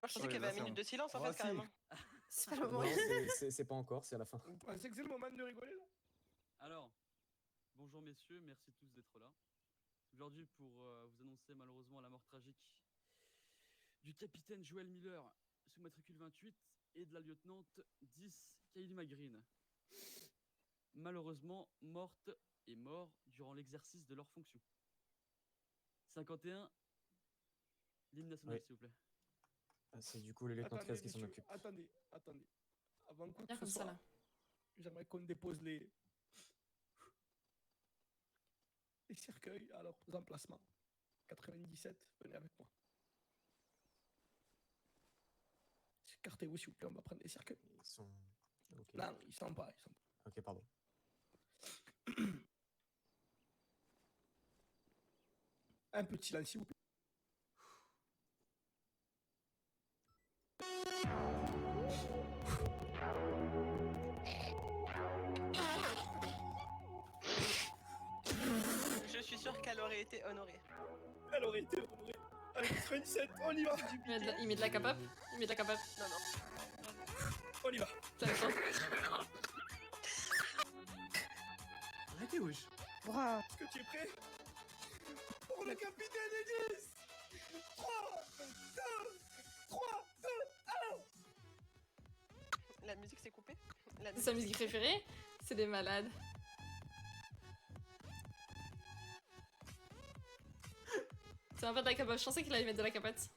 je pensais qu'il y avait une minute de silence en fait, si. carrément. C'est pas le moment. Non, c'est pas encore, c'est à la fin. Vous pensez que c'est le moment de rigoler là? Alors, bonjour messieurs, merci tous d'être là. Aujourd'hui pour vous annoncer malheureusement la mort tragique du capitaine Joel Miller sous matricule 28 et de la lieutenante 10 Kylie McGreen. Malheureusement morte et mort durant l'exercice de leurs fonctions. 51, l'hymne national Oui. s'il vous plaît. Ah, c'est du coup le lieutenant 13 qui s'en occupe. Attendez. Avant quoi que Bien ce comme ça soit, là. j'aimerais qu'on dépose les cercueils à leurs emplacements. 97, venez avec moi. Écartez-vous s'il vous plaît, on va prendre les cercueils. Ils sont. Ok. Non, ils sont pas. Ok, pardon. Un peu de silence s'il vous plaît. Je suis sûr qu'elle aurait été honorée. Elle aurait été honorée. Allez, 97, on y va. Il met de la capote. Il met de la capote. Non. On y va. Ça me sent. Arrêtez, wesh. Est-ce que tu es prêt? Pour le capitaine des 10. 3, 2, 1. La musique s'est coupée. C'est sa musique préférée. C'est des malades. C'est un peu de la capote. Je pensais qu'il allait mettre de la capote.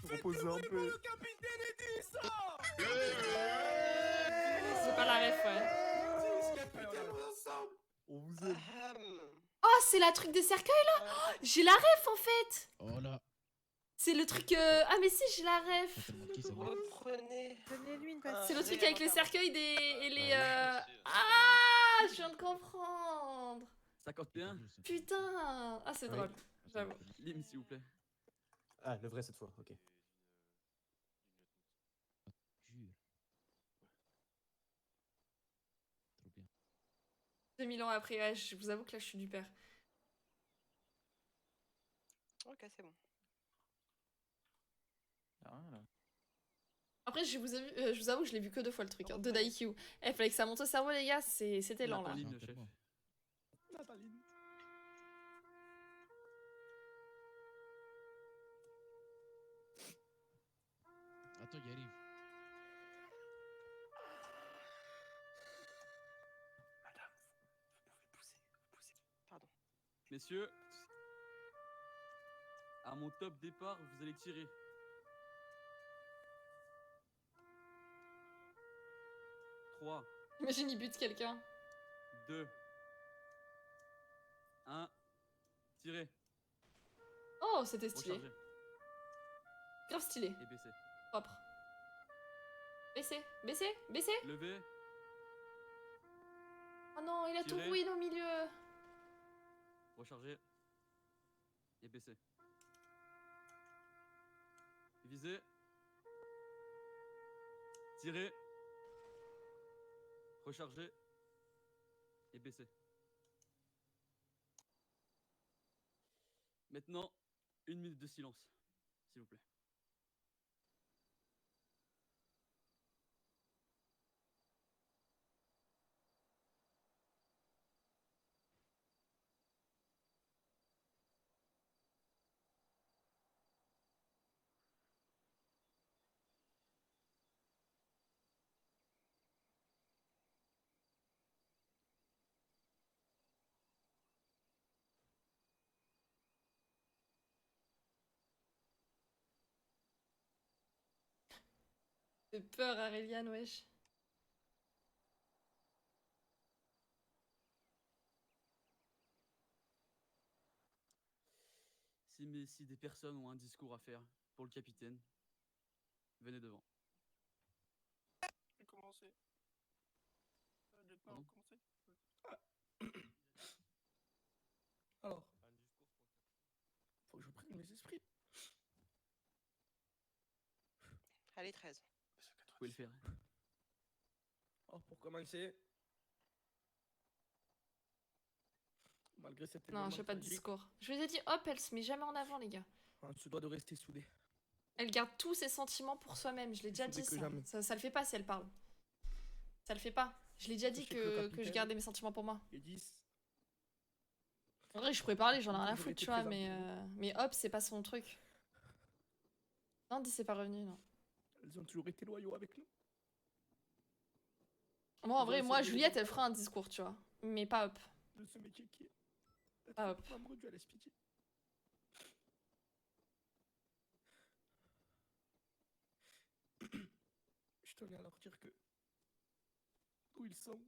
Reposez un peu. Le capitaine des 10. C'est pas la ref, ouais. On vous aime. Oh, c'est la truc des cercueils là. Oh, j'ai la ref en fait. Oh là. C'est le truc. Ah, mais si, j'ai la ref. Reprenez. Donnez-lui une Ah, passe. C'est le truc avec les cercueils et les. Je viens de comprendre. 51, Putain. Ah, c'est Oui. drôle. J'avoue. l'hymne s'il vous plaît. Ah, le vrai cette fois, ok. Jure. Trop bien. 2000 ans après, ouais, je vous avoue que là, je suis du père. Ok, c'est bon. Après, je vous avoue, je l'ai vu que 2 fois le truc, hein, de d'IQ. Eh, fallait que ça monte au cerveau, les gars, c'était lent On attend là. l'hymne, chef. Nathalie. Attends, il arrive. Madame, vous pouvez pousser. Pardon. Messieurs, à mon top départ, vous allez tirer. 3, Imagine, il bute quelqu'un. 2, 1, tirez. Oh, c'était stylé. Rechargez Grave stylé. et baissez. Propre. Baissez. Levez, Oh non, il a tout Tirez. ruiné au milieu. rechargez et baissez. Visez. Tirez. Rechargez et baissez. Maintenant, 1 minute de silence, s'il vous plaît. J'ai peur, Aureliane, wesh. Si des personnes ont un discours à faire pour le capitaine, venez devant. Commencez. Pardon Commencez. Alors, faut que je prenne mes esprits. Allez, 13. Vous pouvez le faire. Alors, pour commencer, Malgré cet Non, événement j'ai pas de tragique, discours. Je vous ai dit, hop, elle se met jamais en avant, les gars. on se doit de rester soudés. Elle garde tous ses sentiments pour soi-même, je l'ai déjà Soudée dit que ça. jamais. Ça le fait pas si elle parle. Ça le fait pas. Je l'ai déjà dit Sachez que le que je capitaine- gardais mes sentiments pour moi. Et 10. En vrai, je pourrais parler, j'en ai rien à Vous foutre, aurez tu été vois, présents pour mais hop, c'est pas son truc. Non, dis c'est pas revenu, non. Elles ont toujours été loyaux avec nous. Moi, en Vous vrai, aurez moi, salué les Juliette, bons elle fera un discours, tu vois. Mais pas hop. de ce métier qui est d'être Ah, hop. membre du LSPD. Je tenais à leur dire que d'où ils sont,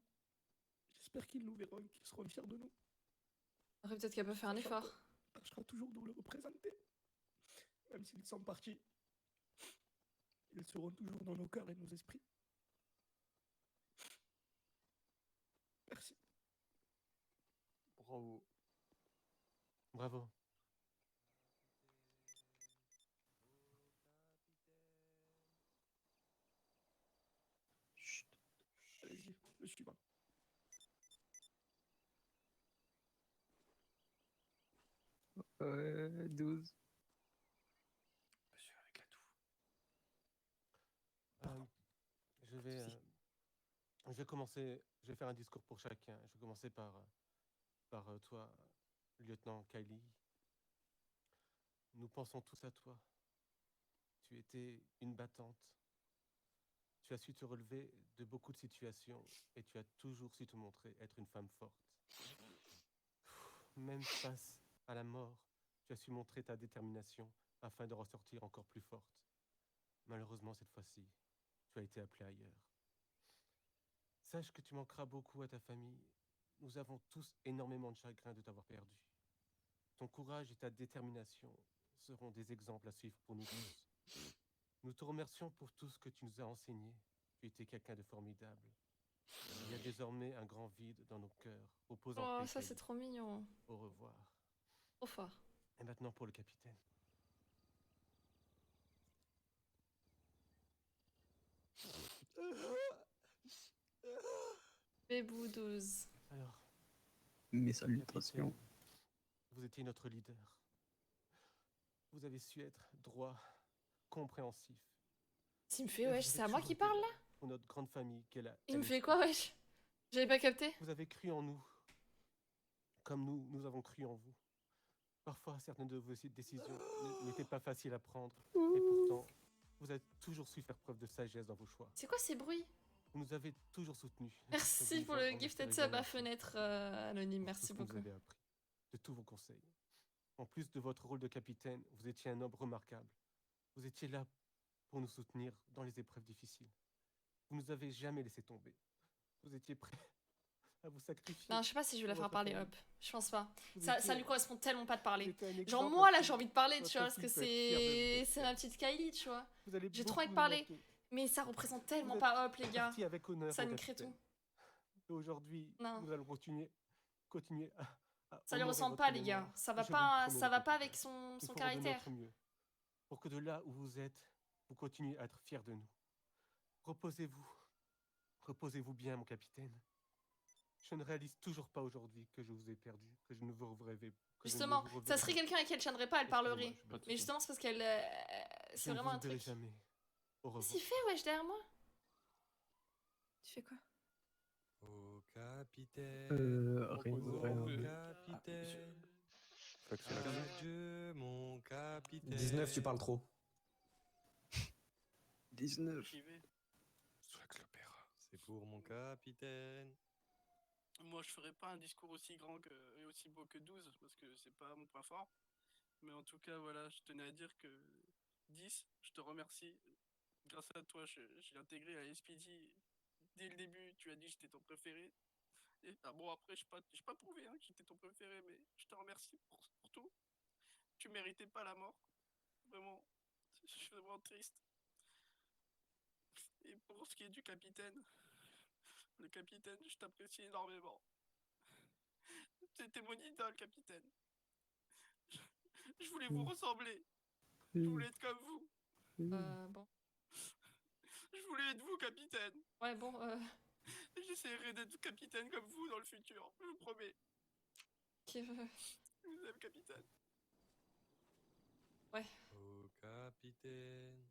j'espère qu'ils nous verront et qu'ils seront fiers de nous. Après, peut-être qu'elle peut faire un Sachant effort. qu'on tâchera toujours de le représenter. Même s'ils sont partis, ils seront toujours dans nos cœurs et nos esprits. Merci. Bravo. Bravo. Allez-y, le suivant. Ouais, 12. Monsieur avec la toux. Je vais commencer. Je vais faire un discours pour chacun. Je vais commencer par toi, lieutenant Kylie. Nous pensons tous à toi. Tu étais une battante. Tu as su te relever de beaucoup de situations et tu as toujours su te montrer être une femme forte. Même face à la mort, tu as su montrer ta détermination afin de ressortir encore plus forte. Malheureusement, cette fois-ci, tu as été appelée ailleurs. Sache que tu manqueras beaucoup à ta famille. Nous avons tous énormément de chagrin de t'avoir perdu. Ton courage et ta détermination seront des exemples à suivre pour nous tous. Nous te remercions pour tout ce que tu nous as enseigné. Tu étais quelqu'un de formidable. Il y a désormais un grand vide dans nos cœurs. Repose en Oh, paix, ça, Kylie. c'est trop mignon. Au revoir. Trop fort. Et maintenant pour le capitaine. Bébou 12. Alors, Mes capitaine, salutations. vous étiez notre leader. Vous avez su être droit, compréhensif. Il me fait, Et wesh, vous c'est avez à moi toujours qui été parle là là? pour notre grande famille qu'est la Il me LSPD. fait quoi, wesh? J'avais pas capté? Vous avez cru en nous, comme nous avons cru en vous. Parfois, certaines de vos décisions n'étaient pas faciles à prendre, et pourtant, vous avez toujours su faire preuve de sagesse dans vos choix. C'est quoi ces bruits? Vous nous avez toujours soutenus. Merci Nous pour vous le en gifted remercierons sub à jamais assez fenêtre anonyme, pour merci tout ce que beaucoup. vous avez appris, de tous vos conseils. En plus de votre rôle de capitaine, vous étiez un homme remarquable. Vous étiez là pour nous soutenir dans les épreuves difficiles. Vous nous avez jamais laissé tomber. Vous étiez prêt à vous sacrifier. Non, je sais pas si je vais la pour faire votre parler, famille. hop. Je pense pas. Vous Ça étiez- lui correspond tellement pas de vous parler. étiez un Genre exemple moi là à j'ai envie de suivre. parler, tu Votre vois, parce que fille peut être fière de vous. c'est ma petite Kylie, tu vois. Vous allez J'ai trop beaucoup envie de nous parler. manquer. Mais ça représente Vous tellement êtes pas hop les gars. parti avec honneur, Ça mon me crée capitaine. tout. Et aujourd'hui, Non. nous allons continuer à Ça lui honorer ressemble votre pas les mémoire. gars. Ça va Je vous le pas, promets, ça mon va pas capitaine. avec son Nous ferons de caractère. notre mieux pour que de là où vous êtes, vous continuez à être fiers de nous. Reposez-vous. Reposez-vous bien, mon capitaine. Je ne réalise toujours pas aujourd'hui que je vous ai perdu, que je ne vous reverrai. Justement, ça serait quelqu'un à qui elle tiendrait pas, elle parlerait. Mais justement c'est parce qu'elle... c'est vraiment un truc. Jamais. Au revoir. Qu'est-ce qu'il fait wesh derrière moi? Tu fais quoi? Au capitaine. Rien, Au rien. capitaine. Factuel. Adieu, mon capitaine. 19, tu parles trop. 19. Swax l'opéra. C'est pour mon capitaine. Moi, je ferai pas un discours aussi grand et aussi beau que 12, parce que c'est pas mon point fort. Mais en tout cas, voilà, je tenais à dire que 10, je te remercie. Grâce à toi, j'ai intégré la SPD. Dès le début, tu as dit que j'étais ton préféré. Et, bon, après, je n'ai pas prouvé que j'étais ton préféré, mais je te remercie pour tout. Tu méritais pas la mort. Vraiment, je suis vraiment triste. Et pour ce qui est du capitaine, le capitaine, je t'apprécie énormément. C'était mon idole, capitaine. Je voulais vous ressembler. Je voulais être comme vous. Bon. Je voulais être vous, capitaine. Ouais bon J'essaierai d'être capitaine comme vous dans le futur, je vous promets. Qui veut... Je vous aime, capitaine. Ouais. Oh capitaine,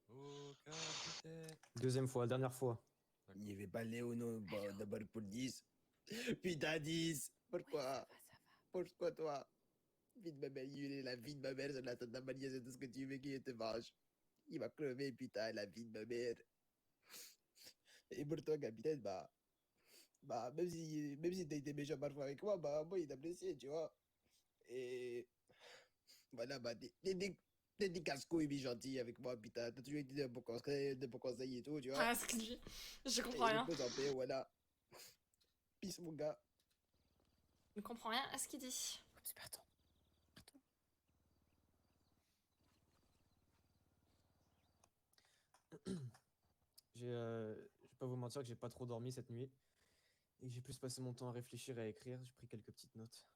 oh capitaine. Deuxième fois, dernière fois. Il n'y avait pas Léo, non, d'abord pour 10. Putain, 10. Pourquoi? Pourquoi toi? Vie de ma mère, il est la vie de ma mère, c'est la tête de ma nièce, c'est tout ce que tu veux qu'il te mange. Il va crever, putain, la vie de ma mère. Et pour toi, capitaine, même si t'as été méchant parfois avec moi, moi, il t'appréciait, tu vois. Et voilà, t'es des casse-couilles, mais gentil avec moi, putain. T'as toujours été de bons conseils et tout, tu vois. Ah, ce qu'il dit. Je comprends Et rien. repose en paix, voilà. Peace, mon gars. Je ne comprends rien à ce qu'il dit. Je vais pas vous mentir que j'ai pas trop dormi cette nuit. Et que j'ai plus passé mon temps à réfléchir et à écrire. J'ai pris quelques petites notes.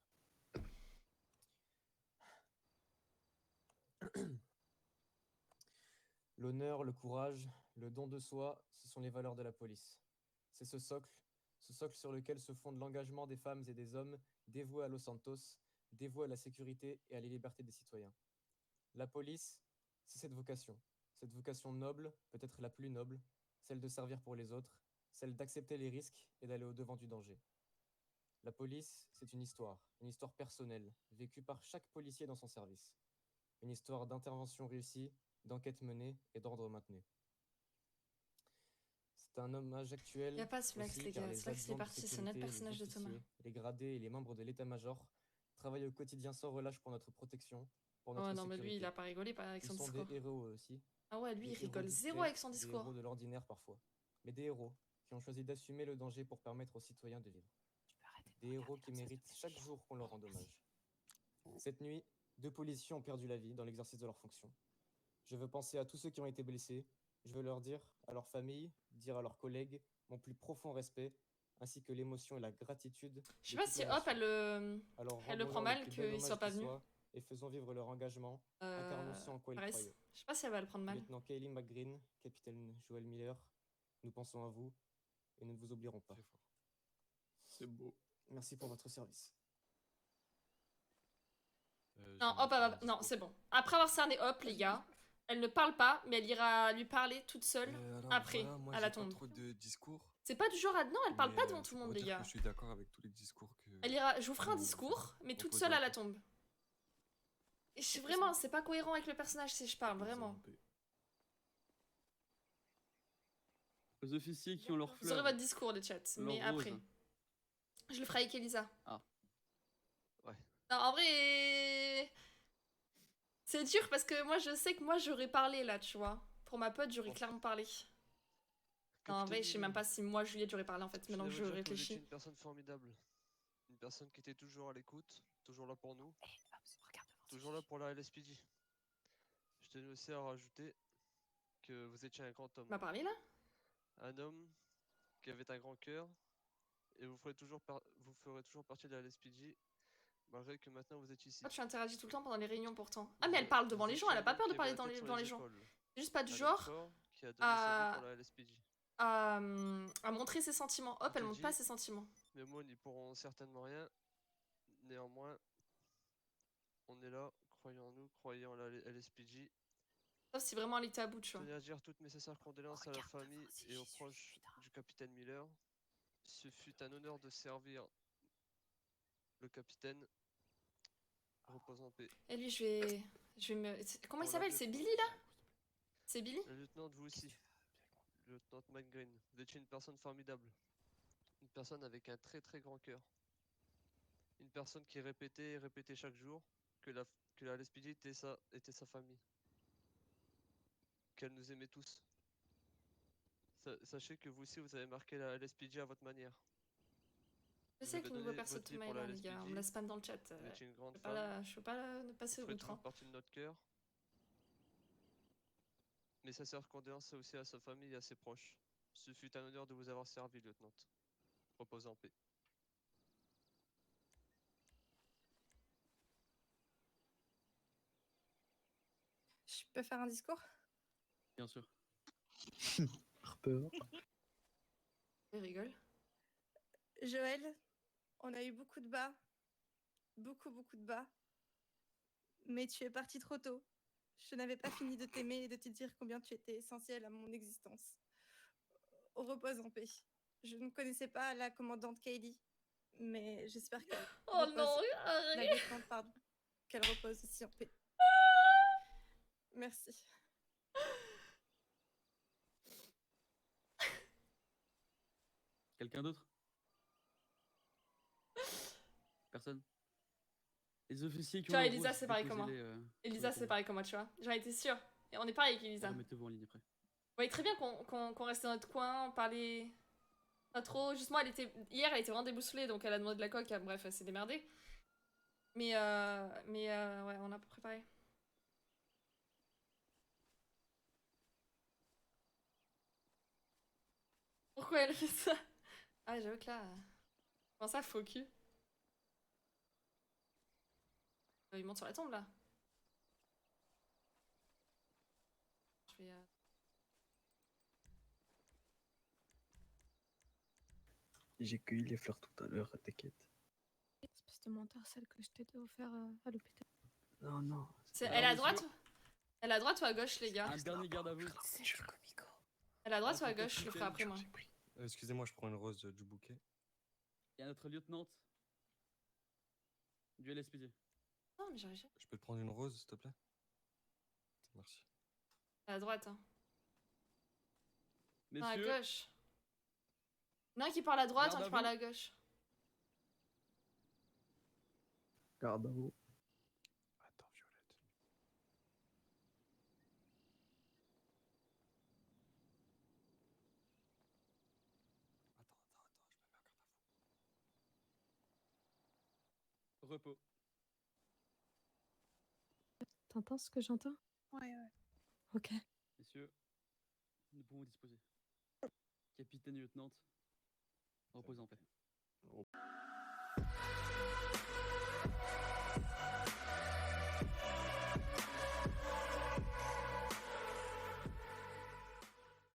L'honneur, le courage, le don de soi, ce sont les valeurs de la police. C'est ce socle sur lequel se fonde l'engagement des femmes et des hommes dévoués à Los Santos, dévoués à la sécurité et à la liberté des citoyens. La police, c'est cette vocation noble, peut-être la plus noble, celle de servir pour les autres, celle d'accepter les risques et d'aller au-devant du danger. La police, c'est une histoire personnelle, vécue par chaque policier dans son service. Une histoire d'intervention réussie, d'enquête menée et d'ordre maintenu. C'est un hommage actuel. Y a pas ce flex, aussi, les car gars. les Ce flex, il est adjoints de parti. C'est notre sécurité, personnage de les Thomas. officiers, les gradés et les membres de l'état-major travaillent au quotidien sans relâche pour notre protection, pour notre Oh non, mais sécurité. lui, il a pas rigolé avec Ils son sont discours. des héros eux aussi. Ah ouais, lui, Des il héros rigole zéro discrets, avec son des discours. héros de l'ordinaire parfois, mais des héros qui ont choisi d'assumer le danger pour permettre aux citoyens de vivre. Des héros qui méritent chaque jour qu'on leur rende hommage. Cette nuit, 2 policiers ont perdu la vie dans l'exercice de leurs fonctions. Je veux penser à tous ceux qui ont été blessés. Je veux leur dire, à leurs familles, dire à leurs collègues, mon plus profond respect, ainsi que l'émotion et la gratitude. Je sais pas si Hop, elle le prend mal qu'il soit pas venu. Et faisons vivre leur engagement, incarnant ce en quoi ils Pareil. croyaient. Je sais pas si elle va le prendre mal. Lieutenant Kaylee McGreen, capitaine Joel Miller, nous pensons à vous et nous ne vous oublierons pas. C'est beau. Merci pour votre service. Non, Hop, non, c'est bon. Après avoir cerné Hop, les gars, elle ne parle pas, mais elle ira lui parler toute seule après, voilà, moi, à la j'ai pas tombe. trop de discours. C'est pas du genre à... Non, elle parle mais, pas devant tout le monde, pour les dire gars. que je suis d'accord avec tous les discours que. Elle ira... Je vous ferai un que vous discours, mais toute proposez seule à en la fait. tombe. Et vraiment, c'est pas cohérent avec le personnage si je parle, vraiment. Aux officiers qui ont leur Vous fleur. aurez votre discours, les chats, leur mais rose. après. Je le ferai avec Elisa. Ah. Ouais. Non, en vrai... C'est dur parce que moi, je sais que moi, j'aurais parlé, là, tu vois. Pour ma pote, j'aurais clairement parlé. Non, en vrai, je sais même pas si moi, Juliette, j'aurais parlé, en fait, maintenant que je réfléchis. Une personne formidable. Une personne qui était toujours à l'écoute, toujours là pour nous. Toujours là pour la LSPD. Je tenais aussi à rajouter que vous étiez un grand homme. M'a parlé, là? Un homme qui avait un grand cœur. Et vous ferez toujours partie de la LSPD. Malgré que maintenant vous êtes ici. Oh, tu interagis tout le temps pendant les réunions, pourtant. Ah, mais elle parle devant les gens, elle a pas peur de parler devant les gens. C'est juste pas du genre à montrer ses sentiments. Hop, elle montre pas ses sentiments. Mes mots n'y pourront certainement rien. Néanmoins, on est là, croyons en nous, croyez en la LSPD. Sauf si vraiment elle était à bout, tu Je vois. tenais à dire toutes mes sincères condoléances à la famille et aux proches du capitaine Miller. Ce fut un honneur de servir le capitaine. Repose en paix. Et lui, je vais me... Comment il s'appelle? C'est Billy, là? C'est Billy? Le lieutenant, vous aussi. Le lieutenant McGreen. Vous êtes une personne formidable. Une personne avec un très très grand cœur. Une personne qui répétait et répétait chaque jour que la LSPD était sa famille. Qu'elle nous aimait tous. Sachez que vous aussi, vous avez marqué la LSPD à votre manière. Je sais que le nouveau perso de Thomas est là, les gars. On me laisse pas dans le chat. Vous êtes une grande je femme. peux pas passer Vous ferez outre. toujours partie de notre cœur. Mes sincères condoléances aussi à sa famille et à ses proches. Ce fut un honneur de vous avoir servi, lieutenant. Reposez en paix. Je peux faire un discours? Bien sûr. Harper. Il rigole. Joël, on a eu beaucoup de bas beaucoup, beaucoup de bas. Mais tu es parti trop tôt. Je n'avais pas fini de t'aimer et de te dire combien tu étais essentiel à mon existence. Repose en paix. Je ne connaissais pas la commandante Kaylee, mais j'espère qu'elle Oh repose. non, La arrête. lieutenant, pardon. Qu'elle repose aussi en paix. Merci. Quelqu'un d'autre? Personne? Les officiers qui Tu ont vois, leur Elisa, rose, c'est pareil comme moi. déposez-les, Elisa, sur c'est le pareil comme moi, tu vois. J'en étais sûre. Et on est pareil avec tombeau. Elisa. Remettez-vous en ligne après. Vous voyez très bien qu'on restait dans notre coin, parler pas trop. Justement, hier, elle était vraiment déboussolée, donc elle a demandé de la coque. Bref, elle s'est démerdée. Mais ouais, on a préparé. Pourquoi elle fait ça? Ah, j'avoue que là. Comment ça, faux cul? Il monte sur la tombe là. Je vais. J'ai cueilli les fleurs tout à l'heure, t'inquiète. Espèce de menteur, celle que je t'ai offert à l'hôpital. Non, non. Elle Alors, est à droite messieurs, Elle est à droite ou à gauche, les gars? un dernier garde à vous. Elle est à droite ou à Pour gauche? Je le ferai après moi. Excusez-moi, je prends une rose du bouquet. Il y a notre lieutenant du LSPD. Non, mais j'arrive. Je peux te prendre une rose, s'il te plaît? Merci. À la droite, hein. Non, à Messieurs, gauche. Il y en a un qui parle à droite, Garde un à qui parle vous. à gauche. Garde à vous. Attends, Violette. Attends, je me mets en garde à vous. repos. T'entends ce que j'entends? Ouais. Ok. Messieurs, nous pouvons disposer. Capitaine et lieutenant, reposez en paix.